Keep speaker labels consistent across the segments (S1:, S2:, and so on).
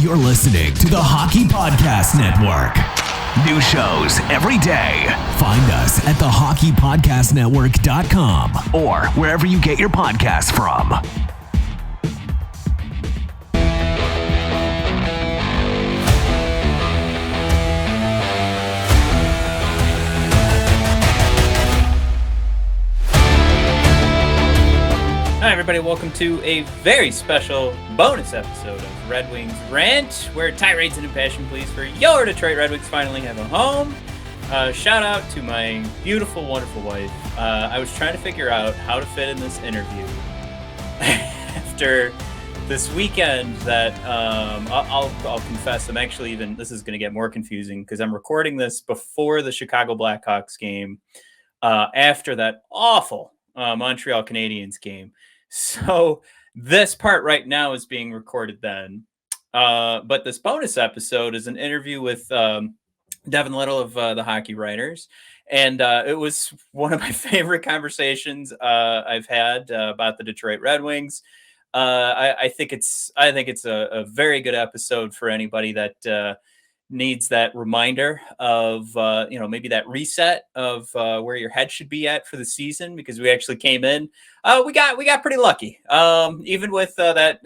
S1: You're listening to the Hockey Podcast Network. New shows every day. Find us at thehockeypodcastnetwork.com or wherever you get your podcasts from.
S2: Hi, everybody. Welcome to a very special bonus episode of Red Wings Rant, where tirades and impassioned pleas for your Detroit Red Wings finally have a home. Shout out to my beautiful, wonderful wife. I was trying to figure out how to fit in this interview after this weekend that I'll confess, I'm actually this is going to get more confusing because I'm recording this before the Chicago Blackhawks game, after that awful Montreal Canadiens game. So this part right now is being recorded then. But this bonus episode is an interview with Devin Little of the Hockey Writers. And it was one of my favorite conversations I've had about the Detroit Red Wings. I think it's a very good episode for anybody that needs that reminder of maybe that reset of where your head should be at for the season, because we actually came in, we got pretty lucky, even with that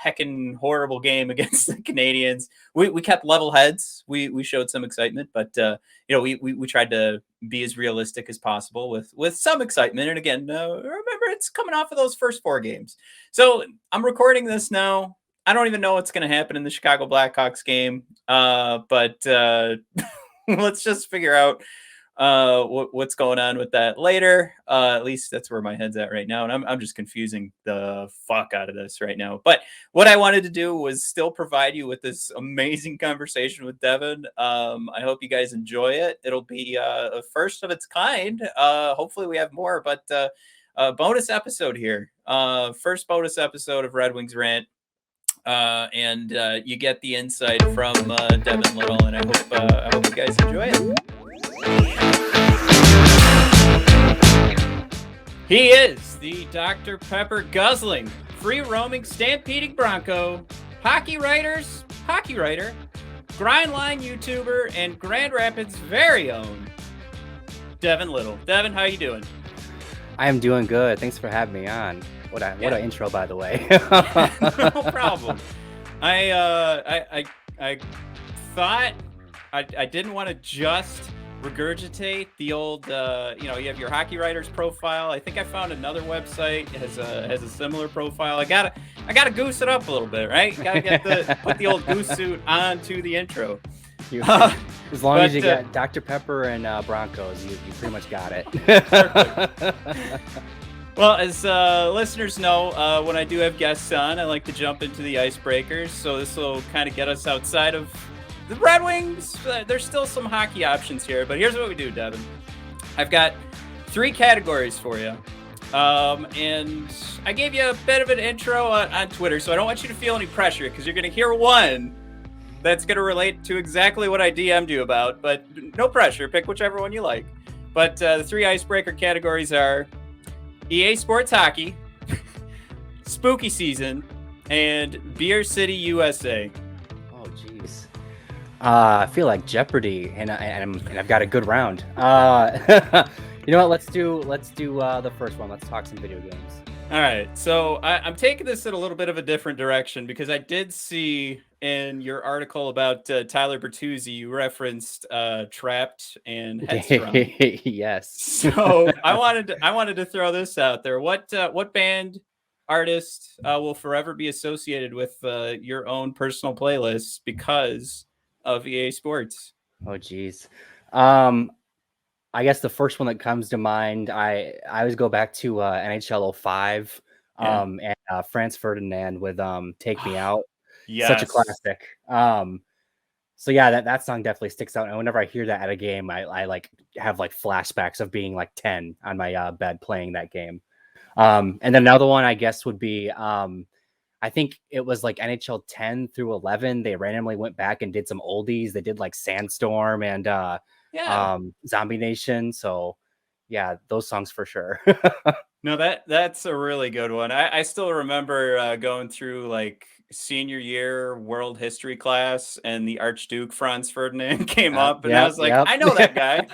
S2: heckin' horrible game against the Canadiens. We kept level heads. We showed some excitement, but we tried to be as realistic as possible with some excitement. And again, remember, it's coming off of those first 4 games. So I'm recording this now. I don't even know what's going to happen in the Chicago Blackhawks game, but let's just figure out what's going on with that later. At least that's where my head's at right now, and I'm just confusing the fuck out of this right now. But what I wanted to do was still provide you with this amazing conversation with Devin. I hope you guys enjoy it. It'll be a first of its kind. Hopefully we have more, but a bonus episode here. First bonus episode of Red Wings Rant. And you get the insight from Devin Little, and I hope you guys enjoy it. He is the Dr. Pepper guzzling, free-roaming, stampeding Bronco, hockey writer, grind line YouTuber, and Grand Rapids' very own Devin Little. Devin, how you doing?
S3: I am doing good. Thanks for having me on. What an intro, by the way.
S2: No problem. I thought I didn't want to just regurgitate the old, you have your hockey writer's profile. I think I found another website has a similar profile. I gotta goose it up a little bit, right? Gotta put the old goose suit onto the intro.
S3: As long as you got Dr. Pepper and Broncos, you pretty much got it.
S2: Perfect. Well, as listeners know, when I do have guests on, I like to jump into the icebreakers. So this will kind of get us outside of the Red Wings. There's still some hockey options here, but here's what we do, Devin. I've got 3 categories for you. And I gave you a bit of an intro on Twitter, so I don't want you to feel any pressure, because you're going to hear one that's going to relate to exactly what I DM'd you about. But no pressure. Pick whichever one you like. But the 3 icebreaker categories are EA Sports Hockey, Spooky Season, and Beer City, USA.
S3: Oh, jeez. I feel like Jeopardy, and I've got a good round. You know what? Let's do the first one. Let's talk some video games.
S2: All right. So I'm taking this in a little bit of a different direction, because I did see in your article about Tyler Bertuzzi, you referenced Trapped and Headstrong.
S3: Yes.
S2: So I wanted to throw this out there. What band, artist will forever be associated with your own personal playlists because of EA Sports?
S3: Oh, geez. I guess the first one that comes to mind, I always go back to NHL 05, and Franz Ferdinand with Take Me Out.
S2: Yes.
S3: Such a classic. So yeah, that song definitely sticks out. And whenever I hear that at a game, I like have like flashbacks of being like 10 on my bed playing that game. And then another one, I guess, would be I think it was like NHL 10 through 11. They randomly went back and did some oldies. They did like Sandstorm and Zombie Nation. So yeah, those songs for sure.
S2: No, that's a really good one. I still remember going through like senior year world history class, and the Archduke Franz Ferdinand came up, and I was like,
S3: Yep.
S2: I know that guy.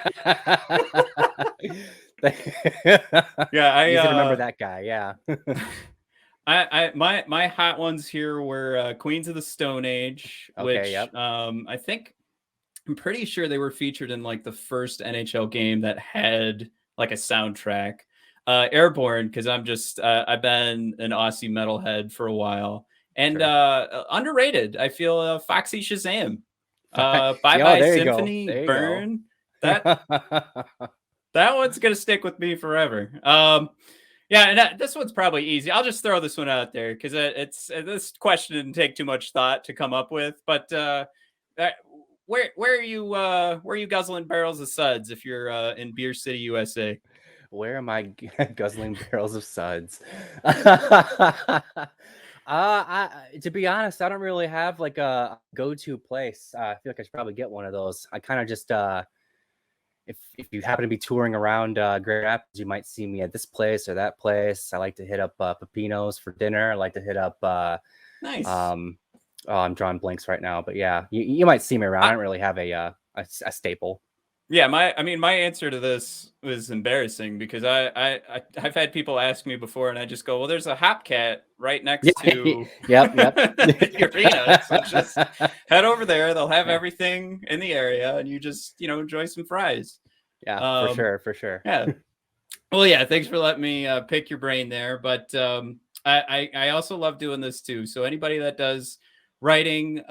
S2: Yeah,
S3: Easy to remember that guy. Yeah.
S2: my hot ones here were Queens of the Stone Age,
S3: Okay,
S2: which
S3: yep.
S2: I think I'm pretty sure they were featured in like the first NHL game that had like a soundtrack. Airborne, because I've been an Aussie metalhead for a while, and
S3: Sure.
S2: underrated. I feel Foxy Shazam, Bye
S3: Yo,
S2: Bye
S3: there you go.
S2: Symphony,
S3: There you go.
S2: Burn. That that one's gonna stick with me forever. Yeah, and this one's probably easy. I'll just throw this one out there because this question didn't take too much thought to come up with. But where are you guzzling barrels of suds if you're in Beer City, USA?
S3: Where am I guzzling barrels of suds? To be honest, I don't really have like a go-to place. I feel like I should probably get one of those. I kind of just if you happen to be touring around Grand Rapids, you might see me at this place or that place. I like to hit up Pepino's for dinner. I like to hit up
S2: Nice.
S3: Oh, I'm drawing blanks right now, but yeah, you might see me around. I don't really have a staple.
S2: Yeah, my answer to this was embarrassing because I've had people ask me before, and I just go, well, there's a Hopcat right next to
S3: yep
S2: the arena, so just head over there. They'll have
S3: Yeah.
S2: everything in the area, and you just enjoy some fries.
S3: Yeah, for sure.
S2: Yeah. Well, yeah. Thanks for letting me pick your brain there, but I also love doing this too. So anybody that does writing,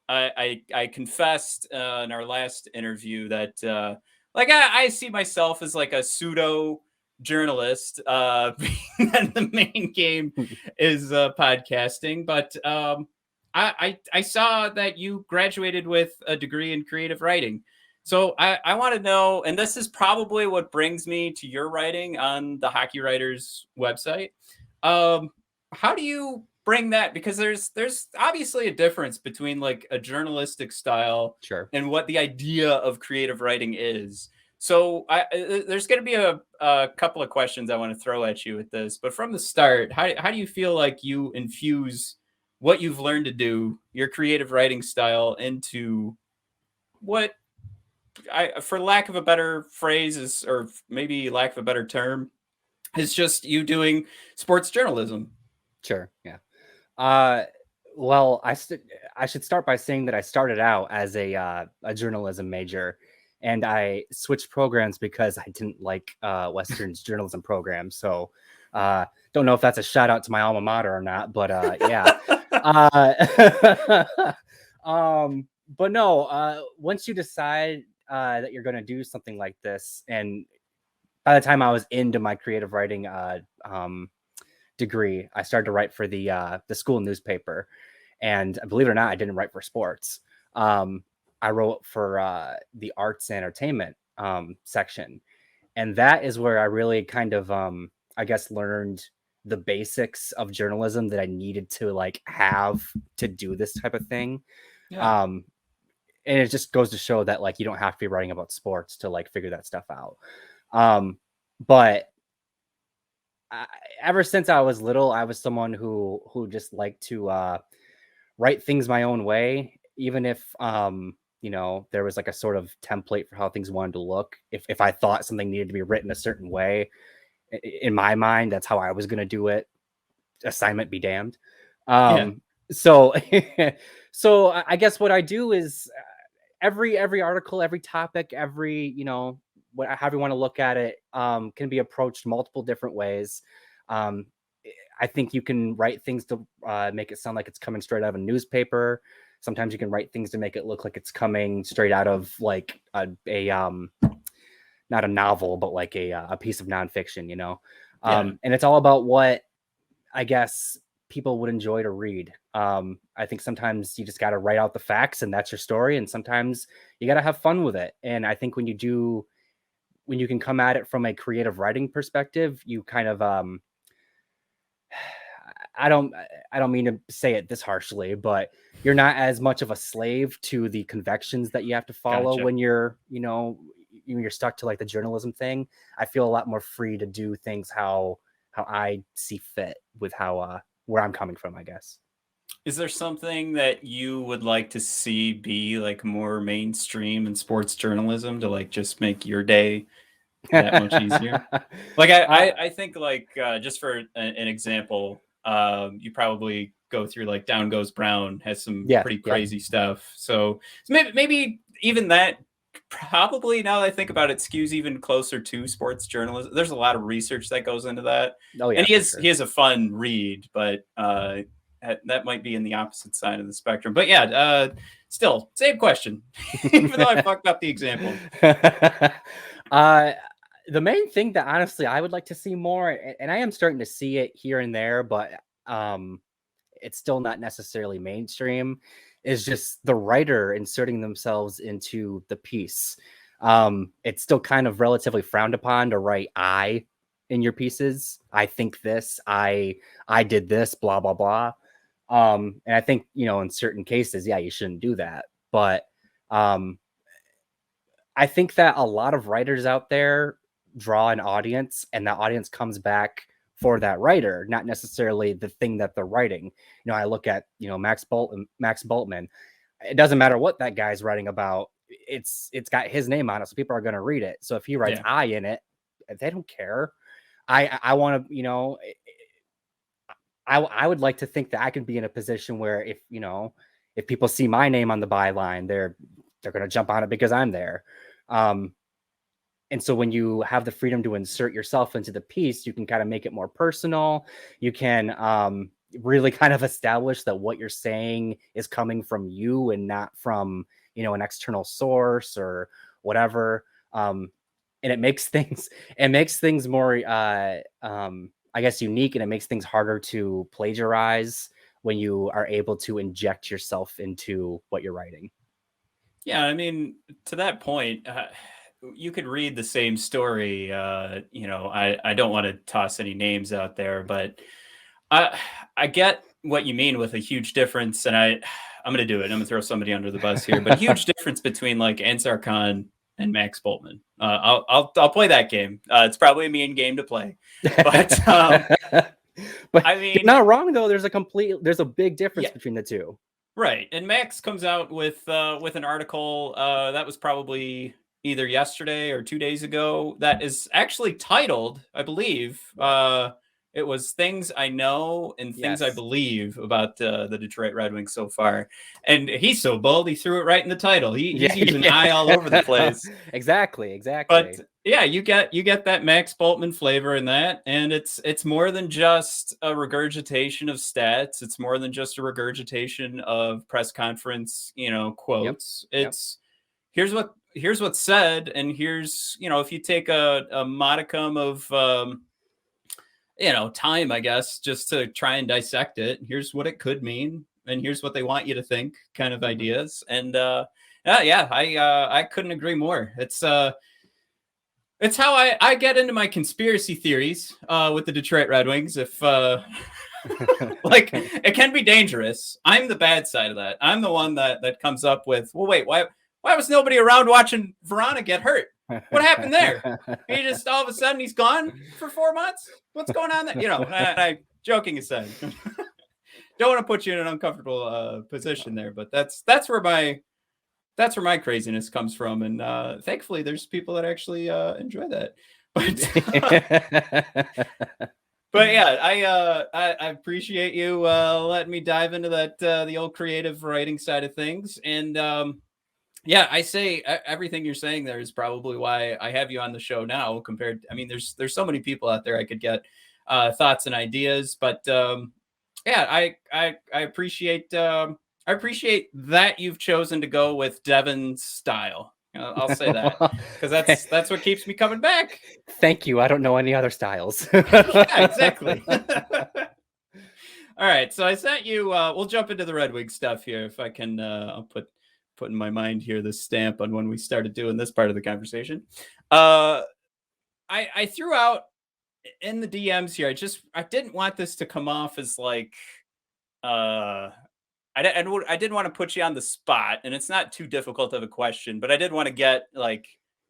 S2: I confessed in our last interview that like I see myself as like a pseudo journalist, and the main game is podcasting. But I saw that you graduated with a degree in creative writing. So I want to know, and this is probably what brings me to your writing on the Hockey Writers website. How do you bring that, because there's obviously a difference between like a journalistic style
S3: Sure.
S2: and what the idea of creative writing is. So there's going to be a couple of questions I want to throw at you with this, but from the start, how do you feel like you infuse what you've learned to do, your creative writing style, into what for lack of a better phrase is, or maybe lack of a better term, is just you doing sports journalism?
S3: Sure. Yeah. Well, I should start by saying that I started out as a journalism major, and I switched programs because I didn't like Western's journalism program. So, don't know if that's a shout out to my alma mater or not, but yeah. But no, once you decide that you're going to do something like this, and by the time I was into my creative writing degree, I started to write for the school newspaper, and believe it or not, I didn't write for sports. I wrote for the arts and entertainment section, and that is where I really kind of I guess learned the basics of journalism that I needed to like have to do this type of thing.
S2: Yeah.
S3: And it just goes to show that like you don't have to be writing about sports to like figure that stuff out. But ever since I was little, I was someone who just liked to write things my own way, even if there was like a sort of template for how things wanted to look. If I thought something needed to be written a certain way, in my mind, that's how I was going to do it. Assignment be damned. So so I guess what I do is every article, every topic, every however you want to look at it, can be approached multiple different ways. I think you can write things to make it sound like it's coming straight out of a newspaper. Sometimes you can write things to make it look like it's coming straight out of like a not a novel, but like a piece of nonfiction, and it's all about what I guess people would enjoy to read. I think sometimes you just got to write out the facts and that's your story. And sometimes you got to have fun with it. And I think when you can come at it from a creative writing perspective, you kind of, I don't mean to say it this harshly, but you're not as much of a slave to the convictions that you have to follow.
S2: Gotcha.
S3: When you're stuck to like the journalism thing. I feel a lot more free to do things how I see fit with how where I'm coming from, I guess.
S2: Is there something that you would like to see be like more mainstream in sports journalism to like just make your day that much easier? Like I think like just for an example, you probably go through like Down Goes Brown has some pretty crazy stuff. So maybe even that probably, now that I think about it, skews even closer to sports journalism. There's a lot of research that goes into that.
S3: Oh yeah,
S2: and he is a fun read, but that might be in the opposite side of the spectrum. But yeah, still same question, even though I fucked up the example.
S3: The main thing that honestly I would like to see more, and I am starting to see it here and there, but it's still not necessarily mainstream, is just the writer inserting themselves into the piece. It's still kind of relatively frowned upon to write "I" in your pieces. I think this, I did this, blah blah blah. And I think, in certain cases, yeah, you shouldn't do that. But I think that a lot of writers out there draw an audience, and that audience comes back for that writer, not necessarily the thing that they're writing. I look at, Max Bultman. It doesn't matter what that guy's writing about. It's got his name on it, so people are going to read it. So if he writes "I" in it, they don't care. I want to, I would like to think that I can be in a position where if people see my name on the byline, they're going to jump on it because I'm there. And so when you have the freedom to insert yourself into the piece, you can kind of make it more personal. You can really kind of establish that what you're saying is coming from you and not from, an external source or whatever. And it makes things more, I guess, unique, and it makes things harder to plagiarize when you are able to inject yourself into what you're writing.
S2: Yeah, I mean, to that point, you could read the same story. I don't want to toss any names out there, but I get what you mean with a huge difference, and I'm going to do it. I'm going to throw somebody under the bus here, but a huge difference between like Ansar Khan and Max Bultman. I'll play that game. It's probably a mean game to play, but
S3: but I mean, you're not wrong though. There's a big difference between the two.
S2: Right, and Max comes out with an article that was probably either yesterday or 2 days ago that is actually titled, I believe, it was "Things I Know and Things I Believe About the Detroit Red Wings so far." And he's so bold, he threw it right in the title. He's using "I" all over the place.
S3: Exactly.
S2: But yeah, you get that Max Bultman flavor in that, and it's more than just a regurgitation of stats. It's more than just a regurgitation of press conference, quotes. It's here's what's said, and here's, if you take a modicum of time, I guess, just to try and dissect it, here's what it could mean, and here's what they want you to think, kind of ideas. And I couldn't agree more. It's how I get into my conspiracy theories with the Detroit Red Wings. If like, it can be dangerous. I'm the bad side of that. I'm the one that comes up with, well, wait, why was nobody around watching Verona get hurt? What happened there? He just all of a sudden he's gone for 4 months. What's going on there? I joking aside, don't want to put you in an uncomfortable position there, but that's where my craziness comes from, and thankfully there's people that actually enjoy that. But yeah, I appreciate you letting me dive into that the old creative writing side of things, and yeah, I say everything you're saying there is probably why I have you on the show now. There's so many people out there I could get thoughts and ideas, but yeah, I appreciate that you've chosen to go with Devin's style. I'll say that because that's what keeps me coming back.
S3: Thank you. I don't know any other styles.
S2: Yeah, exactly. All right, so I sent you. We'll jump into the Red Wings stuff here if I can. I'll put in my mind here the stamp on when we started doing this part of the conversation. I threw out in the DMs here. I didn't want this to come off as like. I didn't want to put you on the spot, and it's not too difficult of a question, but I did want to get like,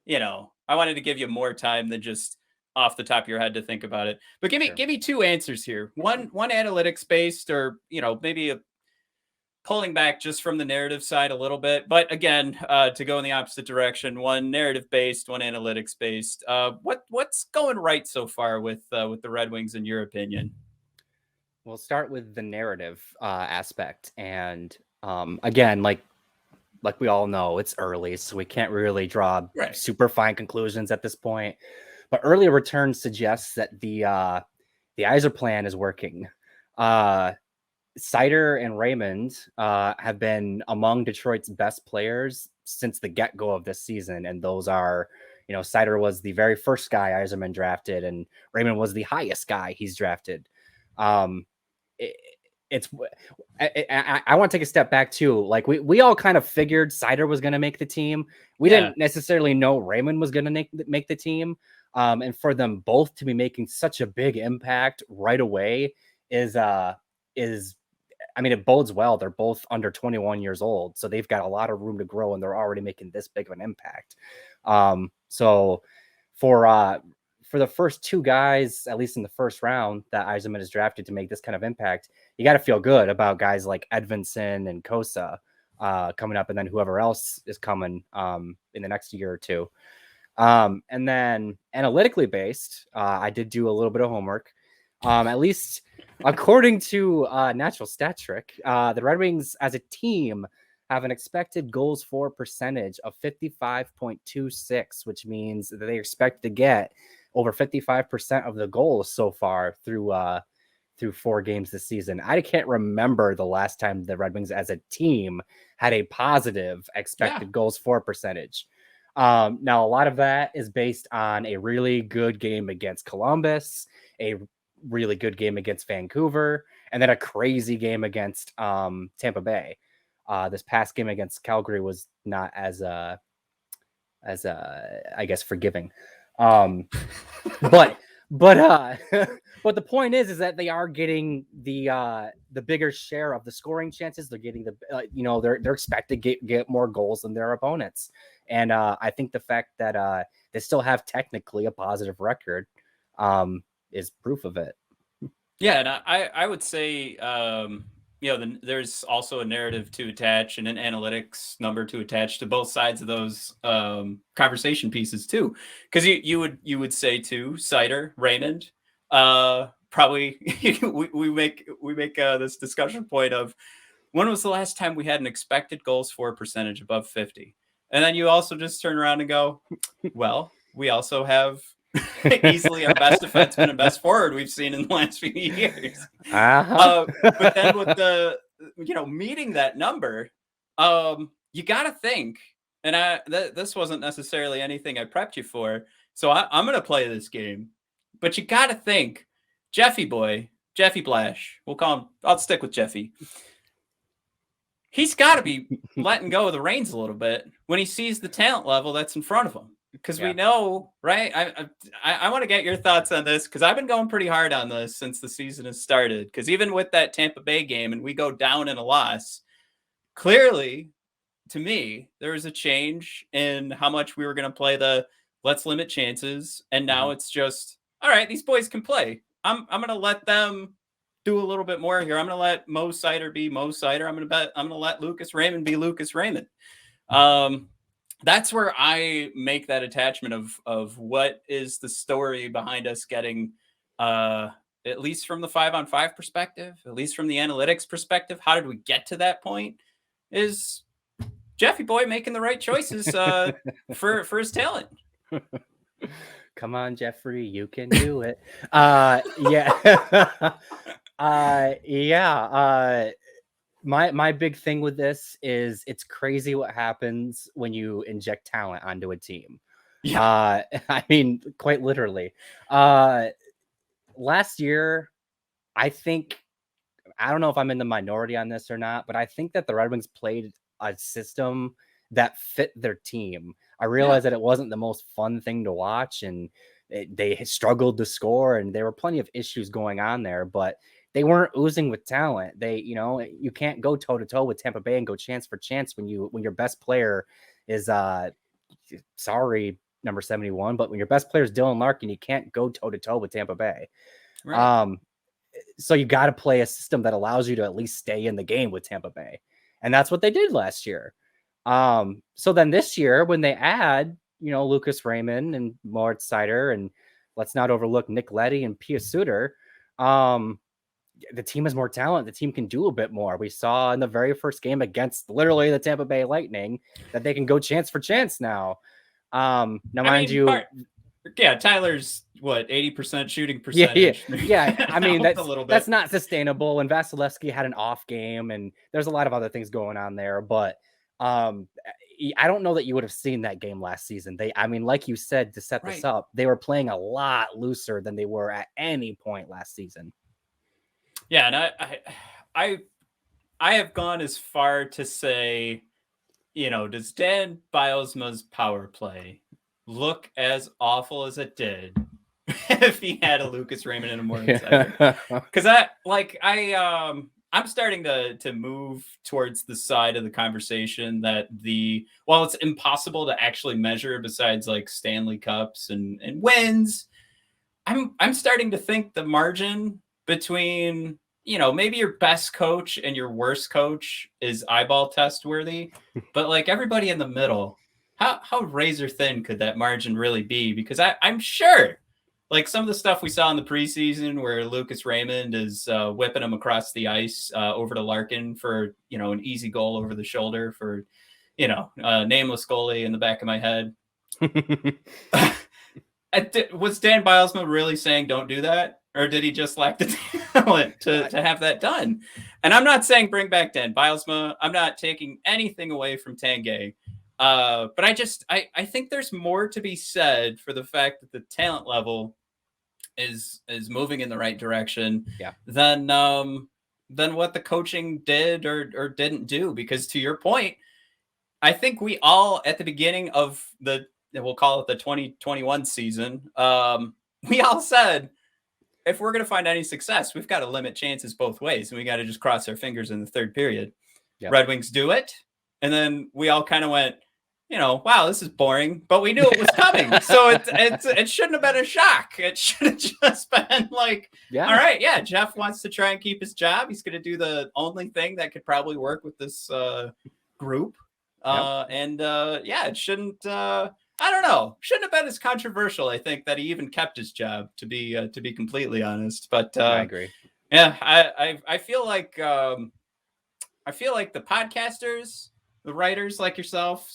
S2: I wanted to give you more time than just off the top of your head to think about it. But give me two answers here. One analytics based, or maybe pulling back just from the narrative side a little bit, but again, to go in the opposite direction, one narrative based, one analytics based. What's going right so far with the Red Wings in your opinion?
S3: We'll start with the narrative aspect, and again, like we all know, it's early, so we can't really draw super fine conclusions at this point. But early returns suggests that the Yzer plan is working. Seider and Raymond have been among Detroit's best players since the get-go of this season. And those are, Seider was the very first guy Yzerman drafted, and Raymond was the highest guy he's drafted. I want to take a step back too. Like we all kind of figured Seider was going to make the team. We didn't necessarily know Raymond was going to make the team. And for them both to be making such a big impact right away is it bodes well. They're both under 21 years old, so they've got a lot of room to grow, and they're already making this big of an impact. So for the first two guys, at least in the first round, that Yzerman has drafted to make this kind of impact, you got to feel good about guys like Edvinsson and Kosa coming up, and then whoever else is coming in the next year or two. And then analytically based, I did do a little bit of homework. At least according to Natural Stat Trick, the Red Wings as a team have an expected goals for percentage of 55.26, which means that they expect to get over 55% of the goals so far through 4 games this season. I can't remember the last time the Red Wings as a team had a positive expected goals for percentage. Now, a lot of that is based on a really good game against Columbus, a really good game against Vancouver, and then a crazy game against Tampa Bay. This past game against Calgary was not as I guess forgiving. But the point is that they are getting the bigger share of the scoring chances. They're getting they're expected to get more goals than their opponents. And I think the fact that they still have technically a positive record is proof of it.
S2: Yeah, and I would say there's also a narrative to attach and an analytics number to attach to both sides of those conversation pieces too, because you would say too, Seider, Raymond, probably we make this discussion point of when was the last time we had an expected goals for percentage above 50, and then you also just turn around and go, well, we also have easily our best defenseman and best forward we've seen in the last few years. But then with the meeting that number, you got to think, and this wasn't necessarily anything I prepped you for, so I'm going to play this game, but you got to think, Jeffy Blash, we'll call him, I'll stick with Jeffy. He's got to be letting go of the reins a little bit when he sees the talent level that's in front of him. Because we know, right? I want to get your thoughts on this, because I've been going pretty hard on this since the season has started. Because even with that Tampa Bay game and we go down in a loss, clearly, to me, there was a change in how much we were going to play the let's limit chances. And now it's just, all right, these boys can play. I'm going to let them do a little bit more here. I'm going to let Mo Seider be Mo Seider. I'm going to let Lucas Raymond be Lucas Raymond. That's where I make that attachment of what is the story behind us getting, at least from the 5-on-5 perspective, at least from the analytics perspective, how did we get to that point? Is Jeffy Boy making the right choices for his talent?
S3: Come on, Jeffrey, you can do it. Yeah. My big thing with this is it's crazy what happens when you inject talent onto a team. Yeah. I mean, quite literally. Last year, I don't know if I'm in the minority on this or not, but I think that the Red Wings played a system that fit their team. I realized that it wasn't the most fun thing to watch, and they struggled to score, and there were plenty of issues going on there, but they weren't oozing with talent. You can't go toe to toe with Tampa Bay and go chance for chance when your best player is sorry, number 71, but when your best player is Dylan Larkin, you can't go toe to toe with Tampa Bay. Right. So you got to play a system that allows you to at least stay in the game with Tampa Bay. And that's what they did last year. So then this year, when they add, Lucas Raymond and Moritz Seider, and let's not overlook Nick Leddy and Pia Suter, the team has more talent. The team can do a bit more. We saw in the very first game against literally the Tampa Bay Lightning that they can go chance for chance now. Mind you,
S2: Tyler's 80% shooting percentage.
S3: Yeah. I mean, that's not sustainable. And Vasilevsky had an off game, and there's a lot of other things going on there. But I don't know that you would have seen that game last season. Like you said, to set this up, they were playing a lot looser than they were at any point last season.
S2: Yeah, and I have gone as far to say, does Dan Bylsma's power play look as awful as it did if he had a Lucas Raymond and a Moritz Seider? Because I'm starting to move towards the side of the conversation that while it's impossible to actually measure besides like Stanley Cups and wins, I'm starting to think the margin between, maybe your best coach and your worst coach is eyeball test worthy, but like everybody in the middle, how razor thin could that margin really be? Because I'm sure like some of the stuff we saw in the preseason where Lucas Raymond is whipping him across the ice over to Larkin for, an easy goal over the shoulder for, nameless goalie in the back of my head. Was Dan Bylsma really saying don't do that? Or did he just lack the talent to have that done? And I'm not saying bring back Dan Bylsma. I'm not taking anything away from Tanguay. But I think there's more to be said for the fact that the talent level is moving in the right direction than what the coaching did or didn't do. Because to your point, I think we all at the beginning of we'll call it the 2021 season, we all said, if we're going to find any success, we've got to limit chances both ways. And we got to just cross our fingers in the third period. Yep. Red Wings do it. And then we all kind of went, wow, this is boring, but we knew it was coming. So it shouldn't have been a shock. It should have just been like, all right, Jeff wants to try and keep his job. He's going to do the only thing that could probably work with this group. It shouldn't, I don't know. Shouldn't have been as controversial, I think, that he even kept his job, to be completely honest. But
S3: I agree.
S2: Yeah, I feel like the podcasters, the writers like yourself,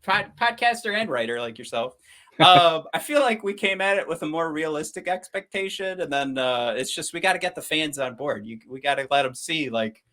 S2: podcaster and writer like yourself, I feel like we came at it with a more realistic expectation, and then it's just we got to get the fans on board. We got to let them see like.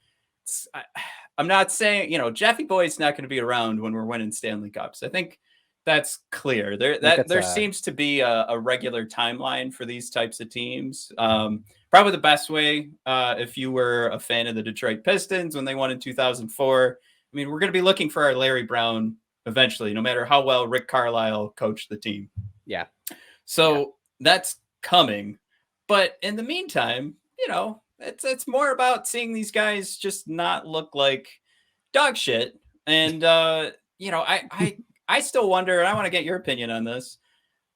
S2: I'm not saying Jeffy Boy's not going to be around when we're winning Stanley Cups. I think that's clear. There seems to be a regular timeline for these types of teams. Probably the best way, if you were a fan of the Detroit Pistons when they won in 2004. I mean, we're going to be looking for our Larry Brown eventually, no matter how well Rick Carlisle coached the team.
S3: Yeah.
S2: So that's coming. But in the meantime, it's more about seeing these guys just not look like dog shit. And, I still wonder, and I want to get your opinion on this,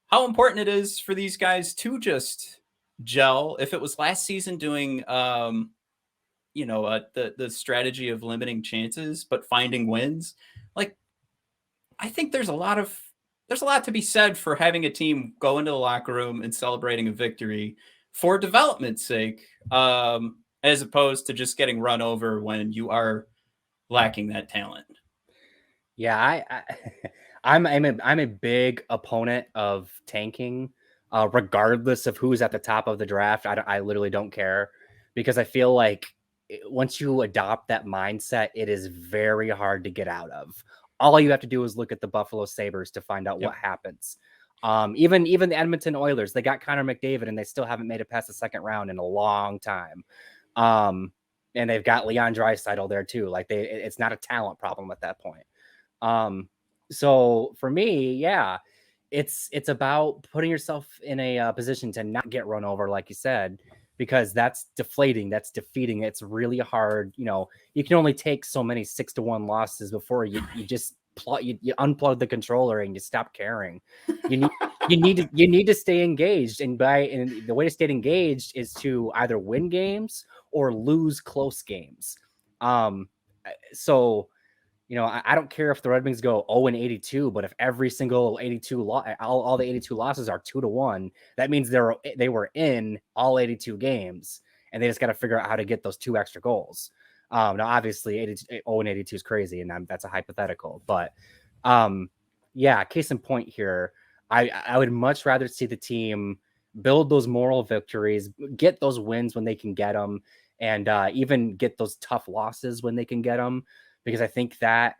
S2: how important it is for these guys to just gel. If it was last season doing, the strategy of limiting chances, but finding wins, like, I think there's a lot to be said for having a team go into the locker room and celebrating a victory for development's sake, as opposed to just getting run over when you are lacking that talent.
S3: Yeah, I'm a big opponent of tanking, regardless of who's at the top of the draft. I literally don't care, because I feel like once you adopt that mindset, it is very hard to get out of. All you have to do is look at the Buffalo Sabres to find out what happens. Even the Edmonton Oilers, they got Connor McDavid and they still haven't made it past the second round in a long time. And they've got Leon Draisaitl there too. Like it's not a talent problem at that point. So for me, it's about putting yourself in a position to not get run over, like you said, because that's deflating, that's defeating. It's really hard. You can only take so many 6-1 losses before you just you unplug the controller and you stop caring. You need to stay engaged, and the way to stay engaged is to either win games or lose close games. So, I don't care if the Red Wings go 0-82, but if every single 82 all the 82 losses are 2-1, that means they were in all 82 games, and they just got to figure out how to get those 2 extra goals. Now, obviously, 0-82 is crazy, and that's a hypothetical. But, case in point here, I would much rather see the team build those moral victories, get those wins when they can get them, and even get those tough losses when they can get them. Because I think that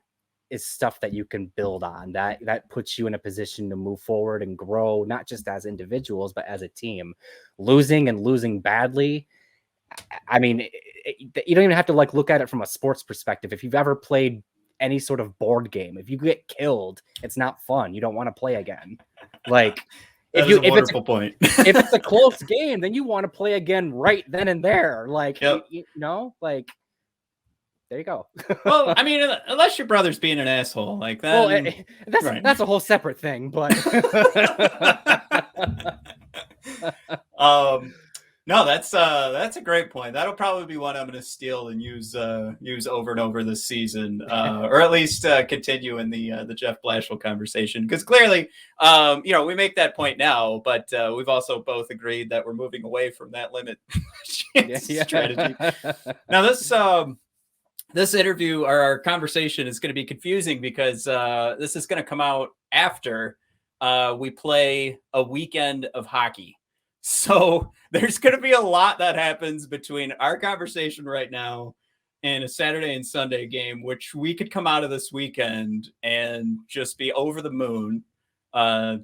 S3: is stuff that you can build on. That puts you in a position to move forward and grow, not just as individuals, but as a team. Losing badly, I mean, you don't even have to look at it from a sports perspective. If you've ever played any sort of board game, if you get killed, it's not fun. You don't want to play again. If it's a close game, then you want to play again right then and there. There you go.
S2: Well, I mean, unless your brother's being an asshole like that.
S3: Well, that's a whole separate thing, but
S2: no, that's a great point. That'll probably be one I'm going to steal and use over and over this season, or at least continue in the Jeff Blashill conversation, because clearly, we make that point now, but we've also both agreed that we're moving away from that limit strategy. Now, this interview or our conversation is going to be confusing because this is going to come out after we play a weekend of hockey. So there's going to be a lot that happens between our conversation right now and a Saturday and Sunday game, which we could come out of this weekend and just be over the moon,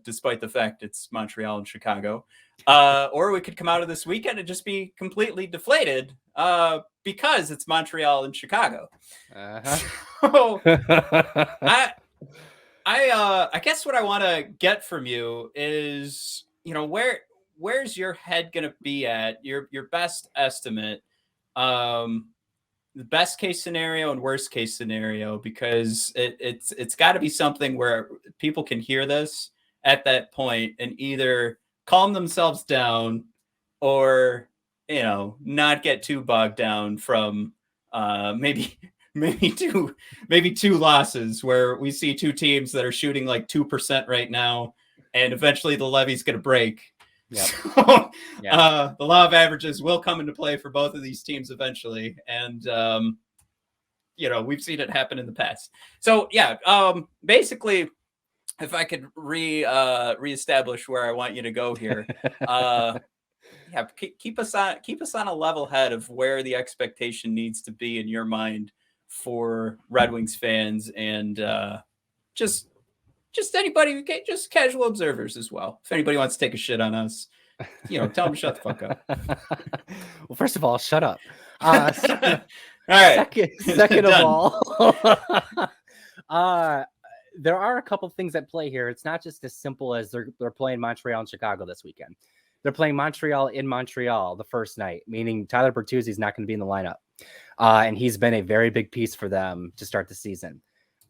S2: despite the fact it's Montreal and Chicago. Or we could come out of this weekend and just be completely deflated because it's Montreal and Chicago. So I guess what I want to get from you is, where's your head going to be at, your best estimate, the best case scenario and worst case scenario, because it's got to be something where people can hear this at that point and either calm themselves down or, not get too bogged down from maybe two losses where we see two teams that are shooting like 2% right now, and eventually the levee's going to break. Yep. So, the law of averages will come into play for both of these teams eventually. And, we've seen it happen in the past. So, basically, if I could reestablish where I want you to go here, keep us on a level head of where the expectation needs to be in your mind for Red Wings fans and just anybody, just casual observers as well. If anybody wants to take a shit on us, tell them to shut the fuck up.
S3: Well, first of all, shut up.
S2: All right.
S3: Second of all, there are a couple things at play here. It's not just as simple as they're playing Montreal and Chicago this weekend. They're playing Montreal in Montreal the first night, meaning Tyler Bertuzzi is not going to be in the lineup. And he's been a very big piece for them to start the season.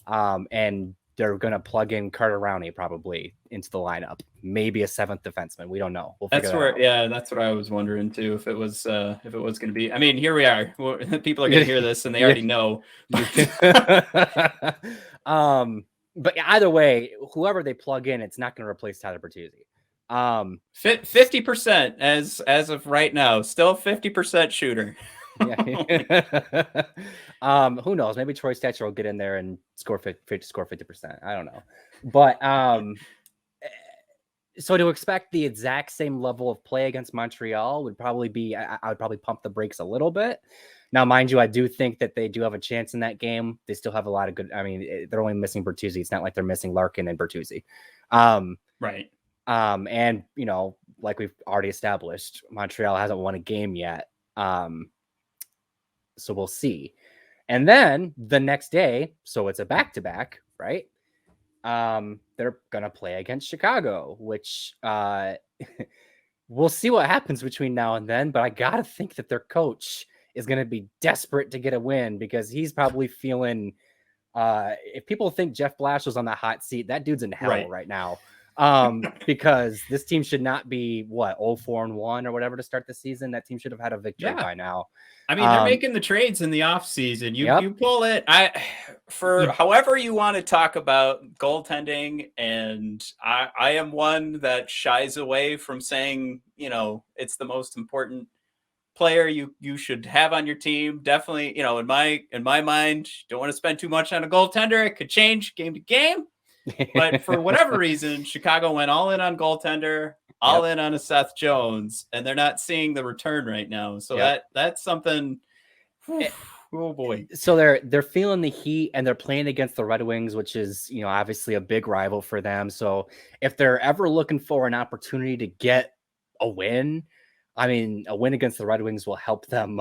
S3: And they're going to plug in Carter Rowney probably into the lineup. Maybe a seventh defenseman. We don't know.
S2: That's what I was wondering too. If it was going to be, I mean, here we are. People are going to hear this and they already know.
S3: But either way, whoever they plug in, it's not going to replace Tyler Bertuzzi.
S2: 50% as of right now, still 50% shooter.
S3: Who knows? Maybe Troy Stetcher will get in there and score 50%. I don't know. But so to expect the exact same level of play against Montreal would probably be, I would probably pump the brakes a little bit. Now, mind you, I do think that they do have a chance in that game. They still have a lot of good. I mean, they're only missing Bertuzzi. It's not like they're missing Larkin and Bertuzzi.
S2: Right.
S3: And like we've already established, Montreal hasn't won a game yet. So we'll see. And then the next day, so it's a back-to-back, right? They're going to play against Chicago, which we'll see what happens between now and then. But I got to think that their coach is going to be desperate to get a win because he's probably feeling if people think Jeff Blashill's on the hot seat, that dude's in hell right now. Because this team should not be 0-4-1 or whatever to start the season. That team should have had a victory by now.
S2: I mean, they're making the trades in the offseason. You pull it. However you want to talk about goaltending, and I am one that shies away from saying, it's the most important player you should have on your team. Definitely, in my mind, don't want to spend too much on a goaltender. It could change game to game. But for whatever reason, Chicago went all in on goaltender, all in on a Seth Jones, and they're not seeing the return right now. So that's something. Oh boy.
S3: So they're feeling the heat, and they're playing against the Red Wings, which is obviously a big rival for them. So if they're ever looking for an opportunity to get a win, I mean, a win against the Red Wings will help them.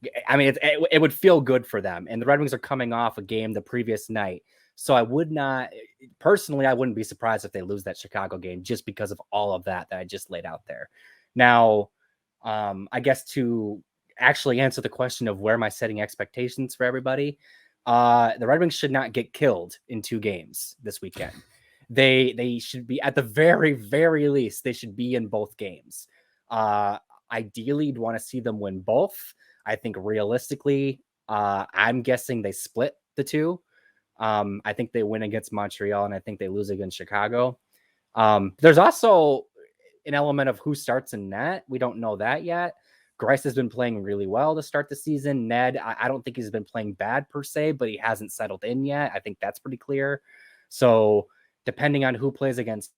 S3: It would feel good for them. And the Red Wings are coming off a game the previous night. So I wouldn't be surprised if they lose that Chicago game just because of all of that I just laid out there. Now, I guess to actually answer the question of where am I setting expectations for everybody, the Red Wings should not get killed in 2 games this weekend. They should be, at the very, very least, they should be in both games. Ideally, you'd want to see them win both. I think realistically, I'm guessing they split the 2. I think they win against Montreal, and I think they lose against Chicago. There's also an element of who starts in net. We don't know that yet. Greiss has been playing really well to start the season. Ned, I don't think he's been playing bad per se, but he hasn't settled in yet. I think that's pretty clear. So depending on who plays against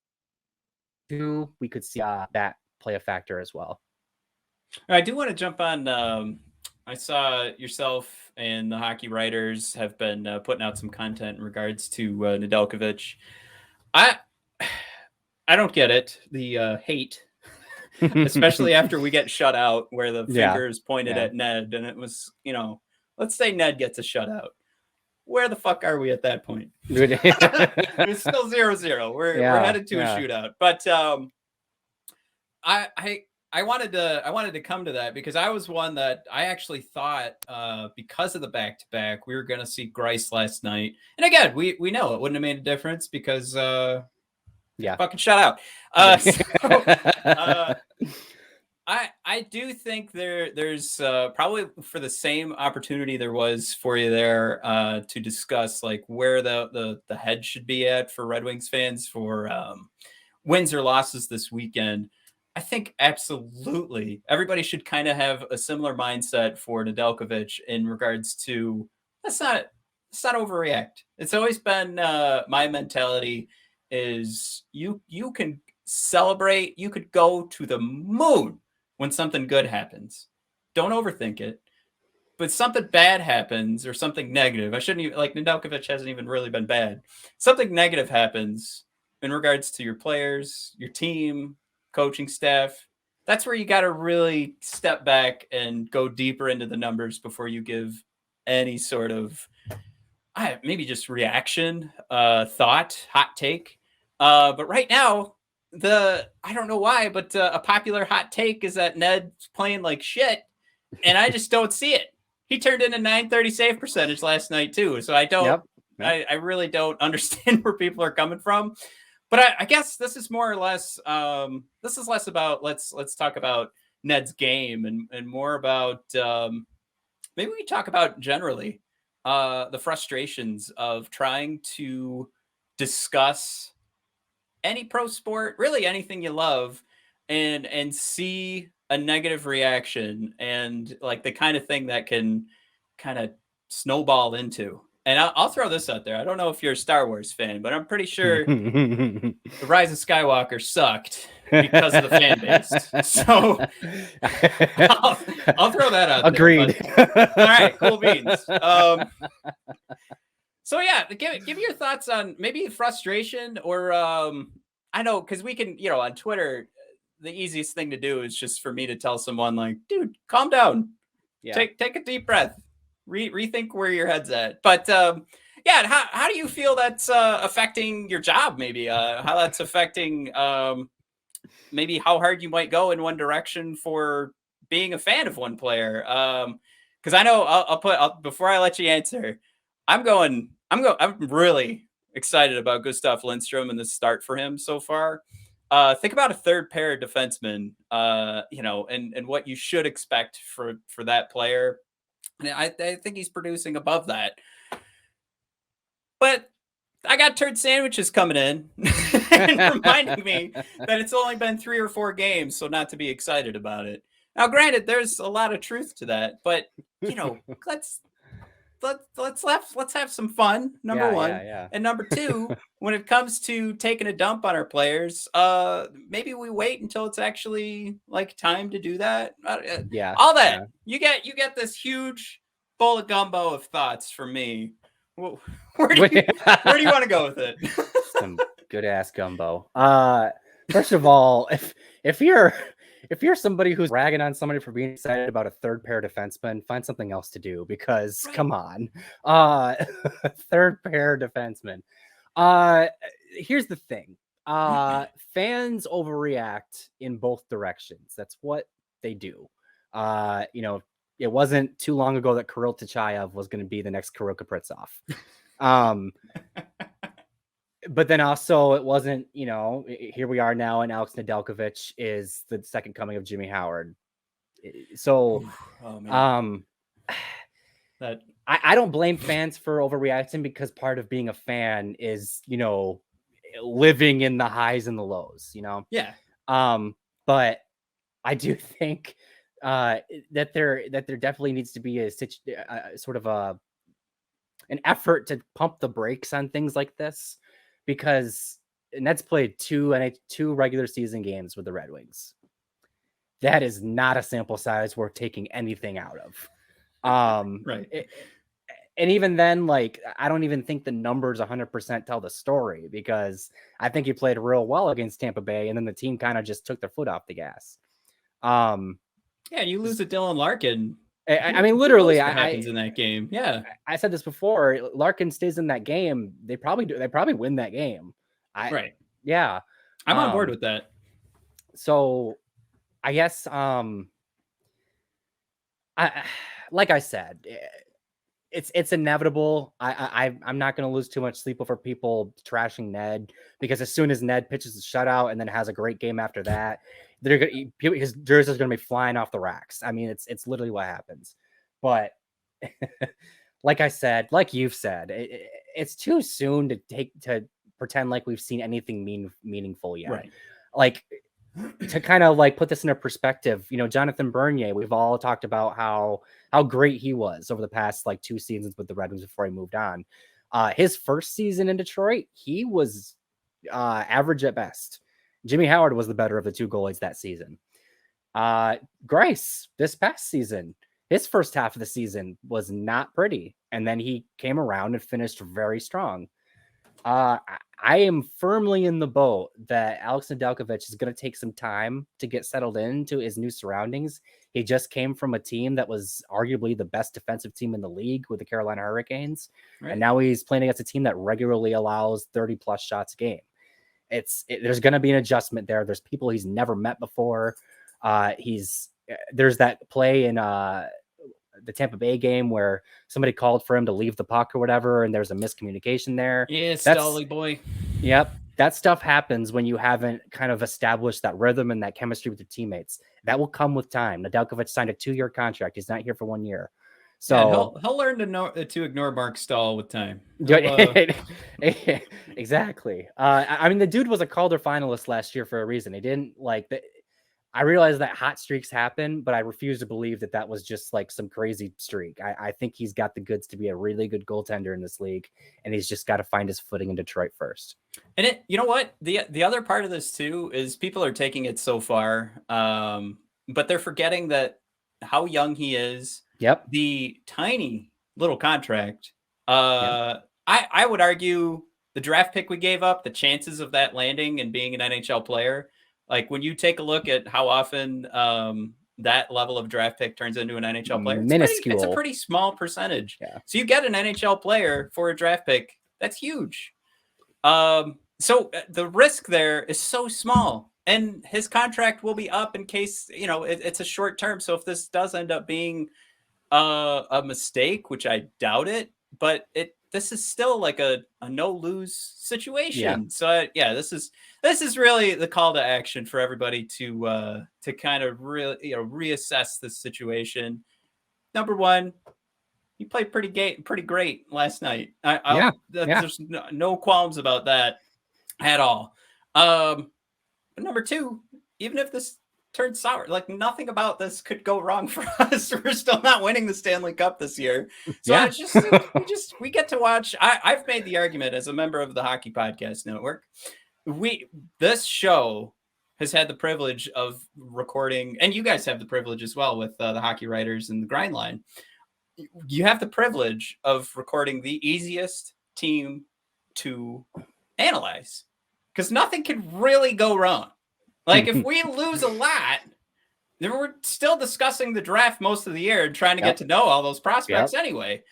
S3: who, we could see that play a factor as well.
S2: I do want to jump on. I saw yourself and the hockey writers have been putting out some content in regards to Nedeljkovic. I don't get it. The hate, especially after we get shut out, where the fingers pointed at Ned, and it was, let's say Ned gets a shutout. Where the fuck are we at that point? It's still 0-0. We're headed to a shootout, but I wanted to come to that because I was one that I actually thought because of the back-to-back, we were going to see Greiss last night. And again, we know it wouldn't have made a difference because fucking shut out. I do think there's probably for the same opportunity there was for you there to discuss like where the head should be at for Red Wings fans for wins or losses this weekend. I think absolutely everybody should kind of have a similar mindset for Nedeljkovic in regards to let's not overreact. It's always been my mentality is you can celebrate, you could go to the moon when something good happens. Don't overthink it. But something bad happens or something negative. I shouldn't even, like Nedeljkovic hasn't even really been bad. Something negative happens in regards to your players, your team, coaching staff. That's where you got to really step back and go deeper into the numbers before you give any sort of maybe just reaction, thought, hot take. But right now, I don't know why, but a popular hot take is that Ned's playing like shit, and I just don't see it. He turned in a .930 save percentage last night too, so I don't. I really don't understand where people are coming from. But I guess this is more or less. This is less about let's talk about Ned's game and more about maybe we talk about generally the frustrations of trying to discuss any pro sport, really anything you love, and see a negative reaction and like the kind of thing that can kind of snowball into. And I'll throw this out there. I don't know if you're a Star Wars fan, but I'm pretty sure The Rise of Skywalker sucked because of the fan base. So I'll throw that out
S3: Agreed.
S2: there. But, all right, cool beans. So yeah, give me your thoughts on maybe frustration or I know because we can, on Twitter, the easiest thing to do is just for me to tell someone like, dude, calm down. Yeah. Take a deep breath. Rethink where your head's at. But how do you feel that's affecting your job? Maybe how that's affecting maybe how hard you might go in one direction for being a fan of one player. Because I know I'll before I let you answer, I'm really excited about Gustav Lindstrom and the start for him so far. Think about a third pair defenseman, and what you should expect for that player. And I think he's producing above that. But I got turd sandwiches coming in and reminding me that it's only been 3 or 4 games, so not to be excited about it. Now, granted, there's a lot of truth to that, but let's have some fun. Number one, and number two, when it comes to taking a dump on our players, maybe we wait until it's actually like time to do that. All that you get this huge bowl of gumbo of thoughts from me. Where do you want to go with it?
S3: Some good ass gumbo. First of all, if you're somebody who's ragging on somebody for being excited about a third pair defenseman, find something else to do because come on. Third pair defenseman. Here's the thing. Fans overreact in both directions. That's what they do. It wasn't too long ago that Kirill Tachayev was going to be the next Kirill Kaprizov. But then also it wasn't, here we are now, and Alex Nedeljkovic is the second coming of Jimmy Howard. So, I don't blame fans for overreacting because part of being a fan is, living in the highs and the lows,
S2: Yeah.
S3: But I do think that there definitely needs to be a sort of an effort to pump the brakes on things like this, because Ned's played two regular season games with the Red Wings. That is not a sample size worth taking anything out of.
S2: Right.
S3: And even then, I don't even think the numbers 100% tell the story, because I think he played real well against Tampa Bay, and then the team kind of just took their foot off the gas.
S2: Yeah, you lose to Dylan Larkin.
S3: I mean, literally,
S2: what happens in that game. Yeah,
S3: I said this before. Larkin stays in that game, they probably win that game.
S2: Right.
S3: Yeah,
S2: I'm on board with that.
S3: So, I guess, like I said, it's inevitable. I'm not going to lose too much sleep over people trashing Ned, because as soon as Ned pitches a shutout and then has a great game after that, his jersey is going to be flying off the racks. I mean, it's literally what happens. But like I said, like you've said, it's too soon to pretend like we've seen anything meaningful yet.
S2: Right.
S3: Like, to kind of put this into perspective, Jonathan Bernier, we've all talked about how great he was over the past 2 seasons with the Red Wings before he moved on. His first season in Detroit, he was average at best. Jimmy Howard was the better of the 2 goalies that season. Greiss, this past season, his first half of the season was not pretty, and then he came around and finished very strong. I am firmly in the boat that Alex Nedeljkovic is going to take some time to get settled into his new surroundings. He just came from a team that was arguably the best defensive team in the league with the Carolina Hurricanes. Right. And now he's playing against a team that regularly allows 30 plus shots a game. There's going to be an adjustment there. There's people he's never met before. There's that play in the Tampa Bay game where somebody called for him to leave the puck or whatever, and there's a miscommunication there.
S2: Yeah, Stolly boy.
S3: Yep. That stuff happens when you haven't kind of established that rhythm and that chemistry with your teammates. That will come with time. Nedeljkovic signed a 2-year contract. He's not here for 1 year. So
S2: yeah, he'll learn to ignore Mark Stahl with time.
S3: Exactly. I mean, the dude was a Calder finalist last year for a reason. He didn't I realize that hot streaks happen, but I refuse to believe that was just some crazy streak. I think he's got the goods to be a really good goaltender in this league, and he's just got to find his footing in Detroit first.
S2: And you know what? The other part of this too is people are taking it so far, but they're forgetting that how young he is.
S3: Yep.
S2: The tiny little contract. I would argue the draft pick we gave up, the chances of that landing and being an NHL player. When you take a look at how often that level of draft pick turns into an NHL player, it's a pretty small percentage.
S3: Yeah.
S2: So you get an NHL player for a draft pick. That's huge. So the risk there is so small, and his contract will be up in case, it's a short term. So if this does end up being a mistake, which I doubt it, but this is still like a no lose situation.
S3: Yeah.
S2: So this is really the call to action for everybody to kind of really reassess this situation. Number one, you played pretty great last night. There's no qualms about that at all. But number two, even if this turned sour, like nothing about this could go wrong for us. We're still not winning the Stanley Cup this year. So it's just we get to watch. I've made the argument as a member of the Hockey Podcast Network. This show has had the privilege of recording, and you guys have the privilege as well with the Hockey Writers and the Grind Line. You have the privilege of recording the easiest team to analyze because nothing can really go wrong. Like if we lose a lot, then we're still discussing the draft most of the year and trying to get to know all those prospects anyway.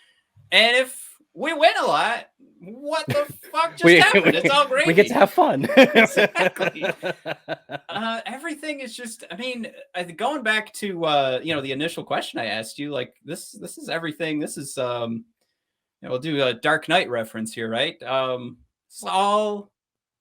S2: And if we win a lot, what the fuck just happened? It's all great.
S3: We get to have fun.
S2: Exactly. Everything is just, I mean, going back to, the initial question I asked you, like this is everything. This is, we'll do a Dark Knight reference here, right? It's all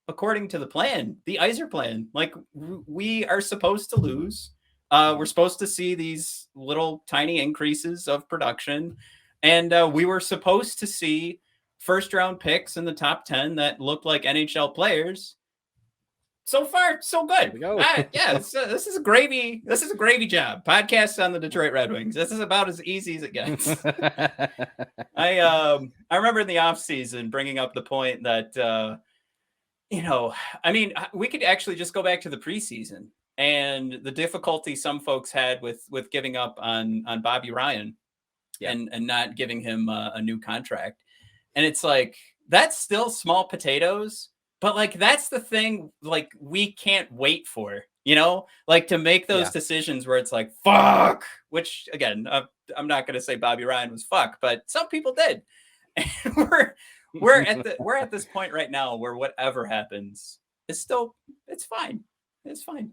S2: according to the plan, the Yser plan. Like we are supposed to lose. We're supposed to see these little tiny increases of production. And we were supposed to see first round picks in the top 10 that looked like NHL players. So far, so good. This is a gravy. This is a gravy job. Podcast on the Detroit Red Wings. This is about as easy as it gets. I remember in the offseason bringing up the point that, we could actually just go back to the preseason and the difficulty some folks had with giving up on Bobby Ryan and not giving him a new contract. And it's like, that's still small potatoes, but like, that's the thing, like we can't wait for, like to make those decisions where it's like, fuck, which again, I'm not going to say Bobby Ryan was fuck, but some people did. And we're at this point right now where whatever happens it's fine. It's fine.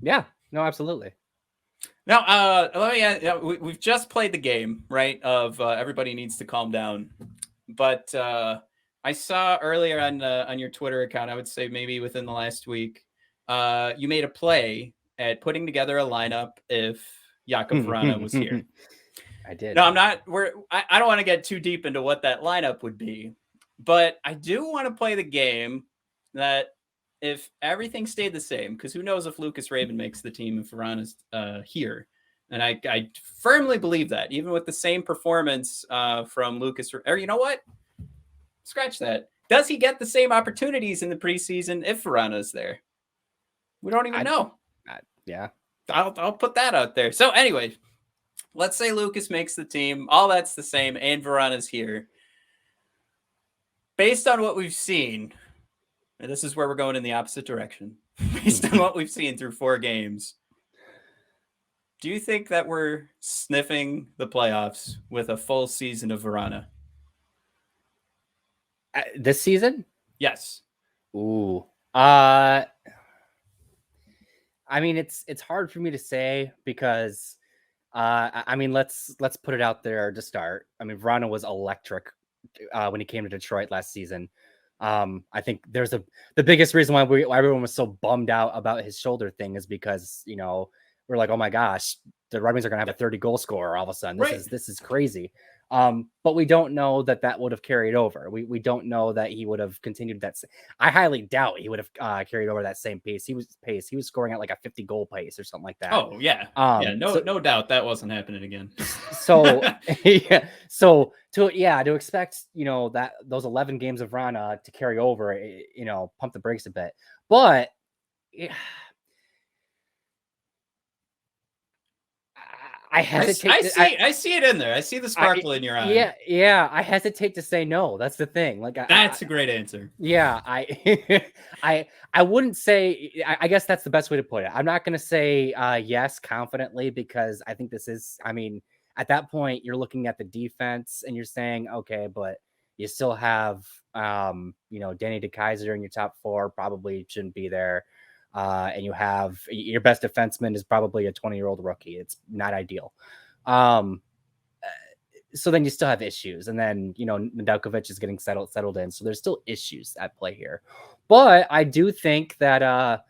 S3: Yeah, no, absolutely.
S2: Now, we've just played the game, right? Of everybody needs to calm down. But I saw earlier on your Twitter account, I would say maybe within the last week, you made a play at putting together a lineup if Jakub Vrana was here.
S3: I did.
S2: No, I'm not. I don't want to get too deep into what that lineup would be, but I do want to play the game that if everything stayed the same, because who knows if Lucas Raymond makes the team if Vrana's here. And I firmly believe that, even with the same performance from Lucas, or you know what? Scratch that. Does he get the same opportunities in the preseason if Vrana's there? We don't even know. I'll put that out there. So anyway, let's say Lucas makes the team. All that's the same, and Vrana's here. Based on what we've seen, and this is where we're going in the opposite direction. Based on what we've seen through 4 games, do you think that we're sniffing the playoffs with a full season of Vrana?
S3: This season?
S2: Yes.
S3: Ooh. I mean, it's hard for me to say because, let's put it out there to start. I mean, Vrana was electric when he came to Detroit last season. I think there's the biggest reason why everyone was so bummed out about his shoulder thing is because, we're like, oh my gosh, the Red Wings are going to have a 30 goal scorer all of a sudden. This is crazy. But we don't know that would have carried over. We don't know that he would have continued that. I highly doubt he would have carried over that same pace. He was scoring at like a 50 goal pace or something like that.
S2: Oh yeah. No doubt that wasn't happening again.
S3: So to expect, that those 11 games of Vrana to carry over, pump the brakes a bit, but I hesitate.
S2: I see it in there. I see the sparkle in your eye.
S3: Yeah. I hesitate to say no. That's the thing. Like
S2: that's a great answer.
S3: Yeah, I wouldn't say. I guess that's the best way to put it. I'm not going to say yes confidently because I think this is. I mean, at that point, you're looking at the defense and you're saying, okay, but you still have, Danny DeKeyser in your top 4. Probably shouldn't be there. And you have your best defenseman is probably a 20-year-old rookie. It's not ideal. so then you still have issues, and then Nedeljkovic is getting settled in, so there's still issues at play here. But I do think that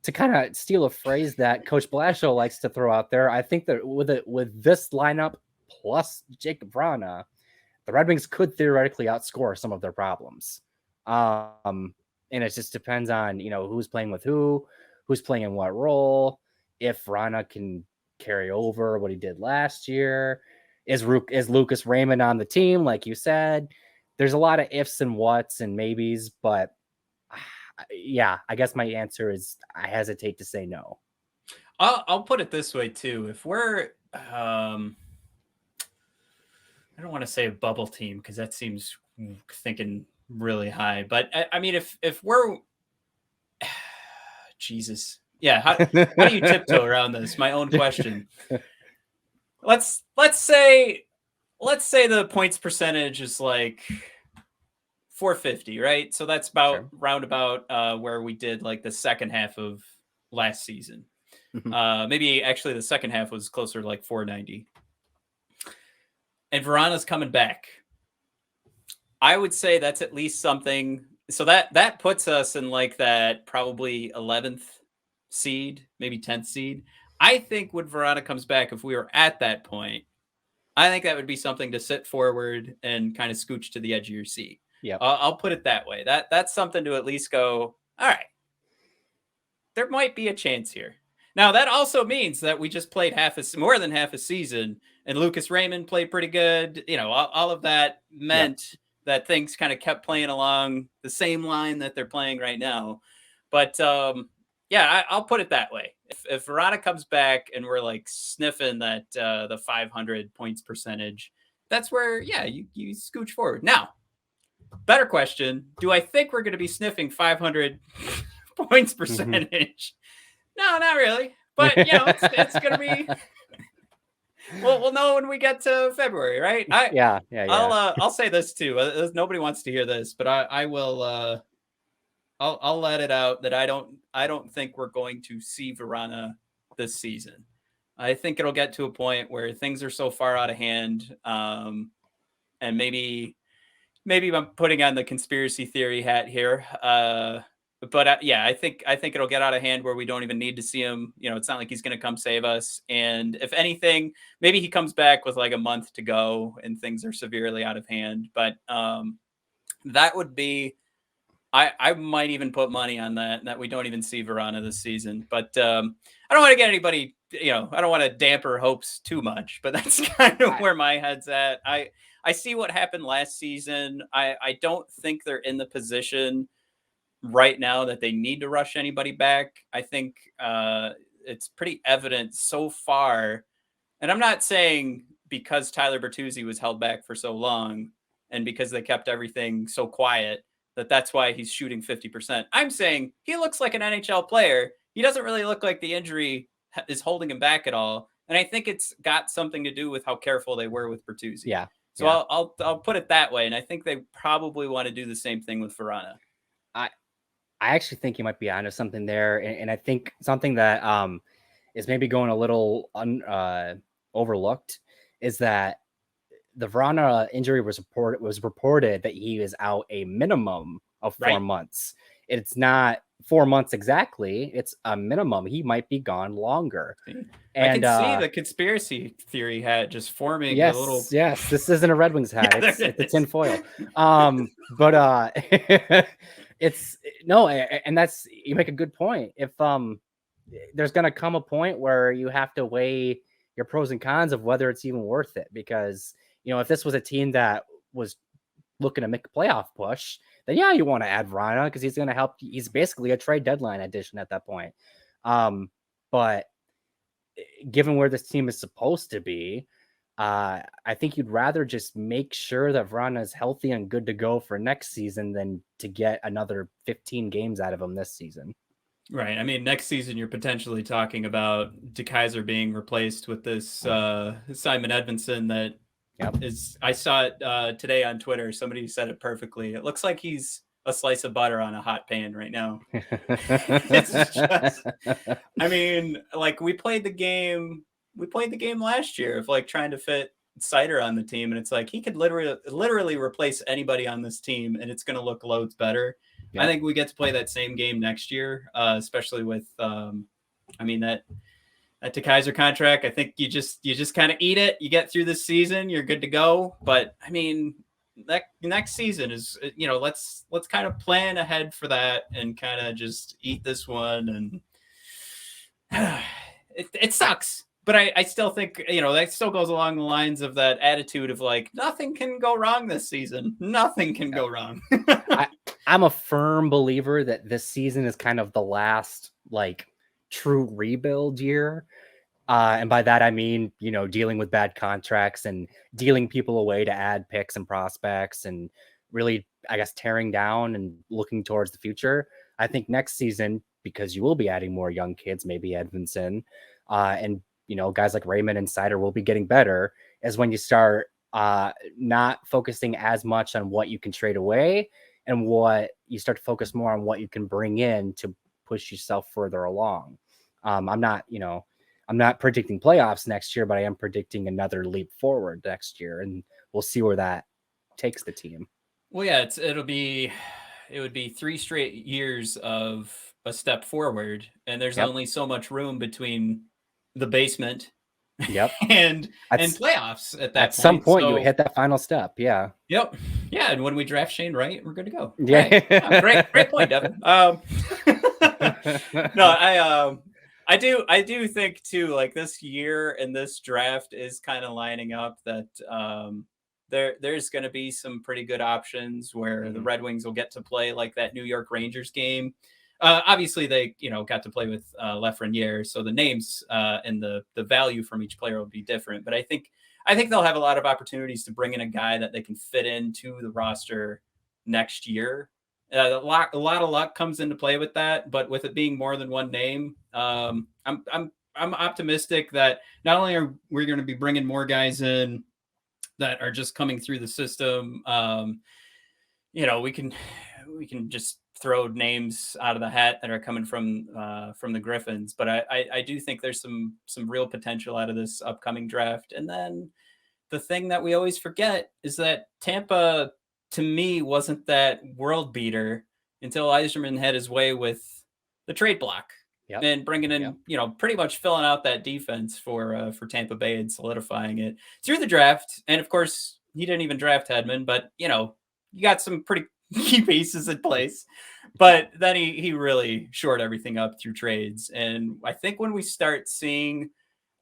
S3: to kind of steal a phrase that Coach Blashill likes to throw out there, I think that with this lineup plus Jacob Vrana, the Red Wings could theoretically outscore some of their problems. And it just depends on who's playing with who's playing in what role, if Vrana can carry over what he did last year. Is Lucas Raymond on the team, like you said? There's a lot of ifs and whats and maybes, but yeah, I guess my answer is I hesitate to say no.
S2: I'll put it this way too. If we're, I don't want to say a bubble team because that seems thinking really high, but I mean, if we're, Jesus, yeah, how do you tiptoe around this? My own question. Let's say the points percentage is like 450, right? So that's about roundabout where we did like the second half of last season. Maybe actually the second half was closer to like 490. And Vrana's coming back. I would say that's at least something. So that puts us in like that probably 11th seed, maybe 10th seed. I think when Vrana comes back, if we were at that point, I think that would be something to sit forward and kind of scooch to the edge of your seat.
S3: Yeah,
S2: I'll put it that way. That's something to at least go, all right, there might be a chance here. Now, that also means that we just played more than half a season, and Lucas Raymond played pretty good. All of that meant that things kind of kept playing along the same line that they're playing right now. But I'll put it that way. If Vrana comes back and we're like sniffing that the 500 points percentage, that's where you scooch forward. Now, better question: do I think we're going to be sniffing 500 points percentage? No, not really. But it's going to be. We'll know when we get to February, right?
S3: Yeah.
S2: I'll say this too. Nobody wants to hear this, but I will. I'll let it out that I don't think we're going to see Vrana this season. I think it'll get to a point where things are so far out of hand, and maybe I'm putting on the conspiracy theory hat here. But I think it'll get out of hand where we don't even need to see him. It's not like he's going to come save us. And if anything, maybe he comes back with like a month to go and things are severely out of hand. But that would be. I might even put money on that we don't even see Vrana this season. But I don't want to get anybody, I don't want to damper hopes too much, but that's kind of where my head's at. I see what happened last season. I don't think they're in the position right now that they need to rush anybody back. I think it's pretty evident so far. And I'm not saying because Tyler Bertuzzi was held back for so long and because they kept everything so quiet, that's why he's shooting 50%. I'm saying he looks like an NHL player. He doesn't really look like the injury is holding him back at all. And I think it's got something to do with how careful they were with Bertuzzi.
S3: Yeah.
S2: So I'll put it that way. And I think they probably want to do the same thing with Vrana.
S3: I actually think you might be onto something there. And I think something that is maybe going a little overlooked is that the Vrana injury was reported that he is out a minimum of 4 months. It's not 4 months exactly. It's a minimum. He might be gone longer.
S2: And I can see the conspiracy theory hat just forming
S3: a
S2: little.
S3: Yes, this isn't a Red Wings hat. It's a tinfoil. But it's no, and that's, you make a good point. If there's going to come a point where you have to weigh your pros and cons of whether it's even worth it, because if this was a team that was looking to make a playoff push, then you want to add Vrana because he's going to help. He's basically a trade deadline addition at that point. But given where this team is supposed to be, I think you'd rather just make sure that Vrana is healthy and good to go for next season than to get another 15 games out of him this season.
S2: Right. I mean, next season, you're potentially talking about DeKeyser being replaced with this Simon Edvinsson that is, I saw it today on Twitter. Somebody said it perfectly. It looks like he's a slice of butter on a hot pan right now. It's just, I mean, like we played the game last year of like trying to fit Seider on the team, and it's like he could literally replace anybody on this team, and it's going to look loads better. I think we get to play that same game next year, especially with, that DeKaiser contract. I think you just kind of eat it. You get through this season, you're good to go. But I mean, that next season is, let's kind of plan ahead for that and kind of just eat this one. And it sucks. But I still think, that still goes along the lines of that attitude of like, nothing can go wrong this season. Nothing can go wrong.
S3: I'm a firm believer that this season is kind of the last like true rebuild year. And by that, I mean, dealing with bad contracts and dealing people away to add picks and prospects and really, I guess, tearing down and looking towards the future. I think next season, because you will be adding more young kids, maybe Edmondson, and guys like Raymond and Seider will be getting better, is when you start not focusing as much on what you can trade away and what you start to focus more on what you can bring in to push yourself further along. I'm not predicting playoffs next year, but I am predicting another leap forward next year, and we'll see where that takes the team.
S2: Well, yeah, it would be 3 straight years of a step forward, and there's only so much room between the basement and playoffs at that point.
S3: Some point you hit that final step. Yeah.
S2: Yep. Yeah. And when we draft Shane Wright, we're good to go.
S3: Yeah.
S2: Right. Great point, Devin. No, I do think too, like this year and this draft is kind of lining up that there's going to be some pretty good options where the Red Wings will get to play like that New York Rangers game. Obviously, they got to play with Lafreniere, so the names and the value from each player will be different. But I think they'll have a lot of opportunities to bring in a guy that they can fit into the roster next year. A lot of luck comes into play with that, but with it being more than one name, I'm optimistic that not only are we going to be bringing more guys in that are just coming through the system, we can just throw names out of the hat that are coming from the Griffins, but I do think there's some real potential out of this upcoming draft. And then the thing that we always forget is that Tampa, to me, wasn't that world beater until Yzerman had his way with the trade block and bringing in, pretty much filling out that defense for Tampa Bay and solidifying it through the draft. And of course, he didn't even draft Hedman, but you got some pretty key pieces in place. But then he really shored everything up through trades. And I think when we start seeing,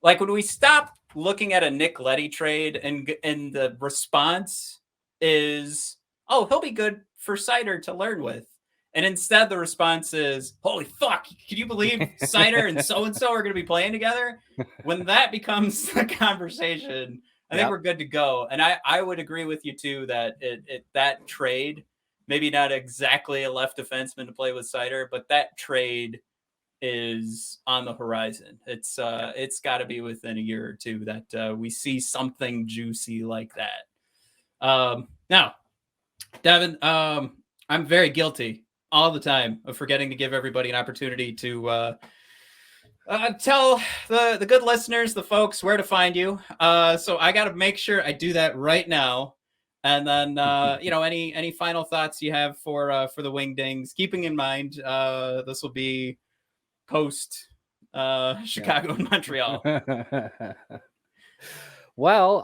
S2: like when we stop looking at a Nick Leddy trade and the response is, oh, he'll be good for Seider to learn with. And instead the response is, holy fuck, can you believe Seider and so-and-so are going to be playing together? When that becomes the conversation, I think we're good to go. And I would agree with you too, that that trade, maybe not exactly a left defenseman to play with Seider, but that trade is on the horizon. It's got to be within a year or two that we see something juicy like that. Now, Devin, I'm very guilty all the time of forgetting to give everybody an opportunity to tell the good listeners, the folks, where to find you. So I got to make sure I do that right now. And then, any final thoughts you have for the Wingdings, keeping in mind this will be post Chicago and Montreal.
S3: Well,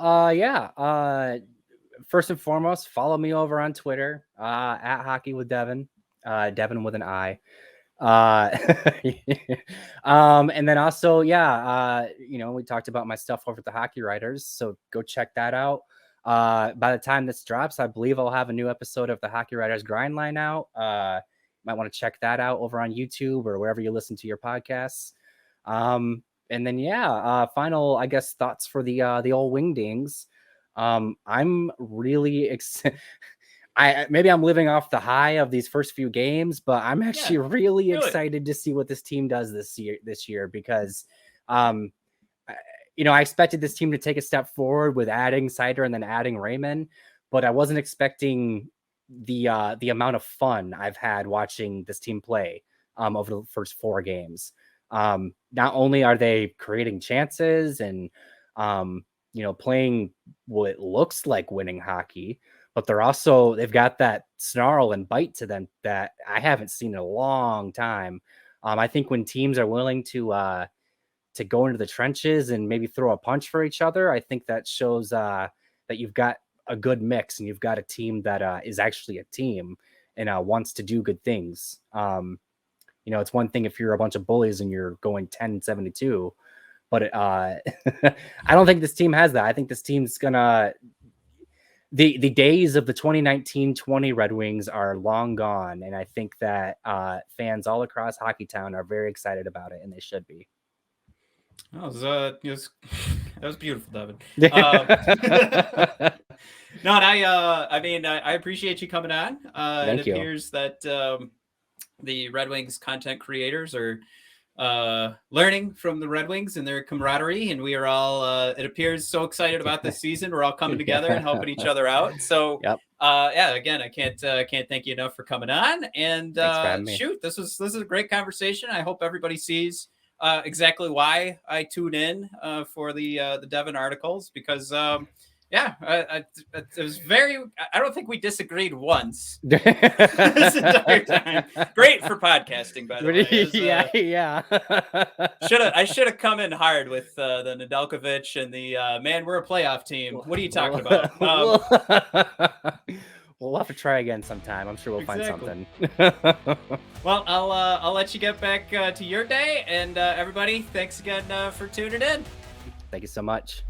S3: first and foremost, follow me over on Twitter at Hockey with Devin, Devin with an I. And then also, we talked about my stuff over at the Hockey Writers, so go check that out. By the time this drops, I believe I'll have a new episode of the Hockey Writers Grind Line out. Might want to check that out over on YouTube or wherever you listen to your podcasts. And then, final, I guess, thoughts for the old Wingdings. I'm really excited. Maybe I'm living off the high of these first few games, but I'm actually really excited to see what this team does this year because, I expected this team to take a step forward with adding Seider and then adding Raymond, but I wasn't expecting the amount of fun I've had watching this team play over the first 4 games. Not only are they creating chances and playing what looks like winning hockey, but they've got that snarl and bite to them that I haven't seen in a long time. I think when teams are willing to go into the trenches and maybe throw a punch for each other, I think that shows that you've got a good mix and you've got a team that is actually a team and wants to do good things. It's one thing if you're a bunch of bullies and you're going 10-72, but I don't think this team has that. I think this team's gonna. The days of the 2019-20 Red Wings are long gone, and I think that fans all across Hockeytown are very excited about it, and they should be.
S2: That was beautiful, Devin. No, and I appreciate you coming on.
S3: Thank you.
S2: It appears that the Red Wings content creators are learning from the Red Wings and their camaraderie, and we are all it appears so excited about this season. We're all coming together and helping each other out. So
S3: yep.
S2: Again, I can't thank you enough for coming on. And shoot, this is a great conversation. I hope everybody sees exactly why I tune in for the Devin articles, because it was I don't think we disagreed once this entire time. Great for podcasting, by the way.
S3: Yeah.
S2: I should have come in hard with the Nedeljkovic and the man, we're a playoff team. What are you talking about?
S3: We'll have to try again sometime. I'm sure we'll find something.
S2: Well, I'll let you get back to your day, and everybody, thanks again for tuning in.
S3: Thank you so much.